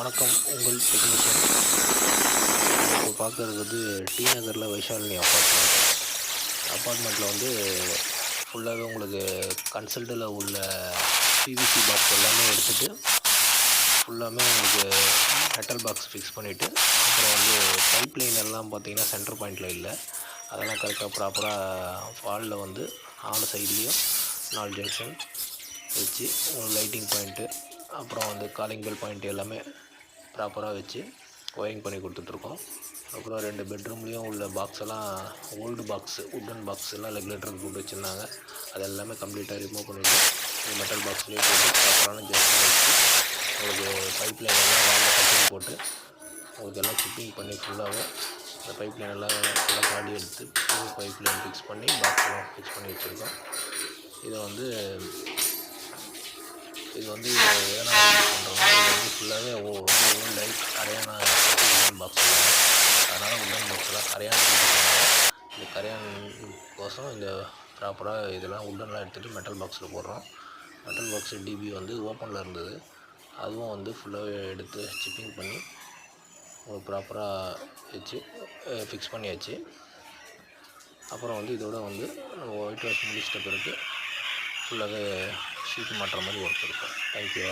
வணக்கம். உங்கள் டெக்னீஷியன். இப்போ பார்க்குறது வந்து டி நகரில் வைஷாலினி அப்பார்ட்மெண்ட்டில் வந்து ஃபுல்லாகவே உங்களுக்கு கன்சல்ட்டில் உள்ள பிவிசி பாக்ஸ் எல்லாமே எடுத்துகிட்டு ஃபுல்லாமே உங்களுக்கு மெட்டல் பாக்ஸ் ஃபிக்ஸ் பண்ணிவிட்டு, அப்புறம் வந்து பைப் லைன் எல்லாம் பார்த்தீங்கன்னா சென்டர் பாயிண்டில் இல்லை. அதெல்லாம் கரெக்டாக ப்ராப்பராக வாலில் வந்து 4 சைட்லேயும் 4 ஜங்ஷன் வச்சு லைட்டிங் பாயிண்ட்டு, அப்புறம் வந்து காலிங் பெல் பாயிண்ட் எல்லாமே ப்ராப்பராக வச்சு ஒயரிங் பண்ணி கொடுத்துட்ருக்கோம். அப்புறம் 2 பெட்ரூம்லேயும் உள்ள பாக்ஸ் எல்லாம் ஓல்டு பாக்ஸு, உட்டன் பாக்ஸ் எல்லாம் ரெகுலேட்டருக்கு போட்டு வச்சுருந்தாங்க. அது எல்லாமே கம்ப்ளீட்டாக ரிமூவ் பண்ணிவிட்டு மெட்டல் பாக்ஸ்லேயே போட்டு ப்ராப்பரான ஜங்ஷன் வச்சு உங்களுக்கு பைப் லைன் எல்லாம் வாலில் கட்டிங் போட்டு உங்களுக்கு எல்லாம் ஃபிட்டிங் பண்ணி ஃபுல்லாகவே இந்த பைப் லைன் எல்லாம் ஃபுல்லாக காடி எடுத்து பைப் லைன் ஃபிக்ஸ் பண்ணி பாக்ஸ் எல்லாம் ஃபிக்ஸ் பண்ணி வச்சுருக்கோம். இது வந்து எதனால் யூஸ் பண்ணுறோம்னா, இது வந்து ஃபுல்லாகவே ரொம்ப ஓல்டாகி கரையான உட்டன் பாக்ஸ் இல்லை. அதனால் உட்டன் பாக்ஸ்லாம் கரையான் கொடுத்துருக்காங்க. இந்த கரையான் கோசம் இந்த ப்ராப்பராக இதெல்லாம் உட்டன்லாம் எடுத்துகிட்டு மெட்டல் பாக்ஸில் போடுறோம். மெட்டல் பாக்ஸ் டிபி வந்து ஓப்பனில் இருந்தது, அதுவும் வந்து ஃபுல்லாகவே எடுத்து சிப்பிங் பண்ணி ப்ராப்பராக வச்சு ஃபிக்ஸ் பண்ணியாச்சு. அப்புறம் வந்து இதோட வந்து ஒயிட் வாஷ் முடிச்சிட்ட பிறகு ஃபுல்லாகவே ஷீட் மாட்டுற மாதிரி ஒர்க் இருக்கும். தேங்க்யூ.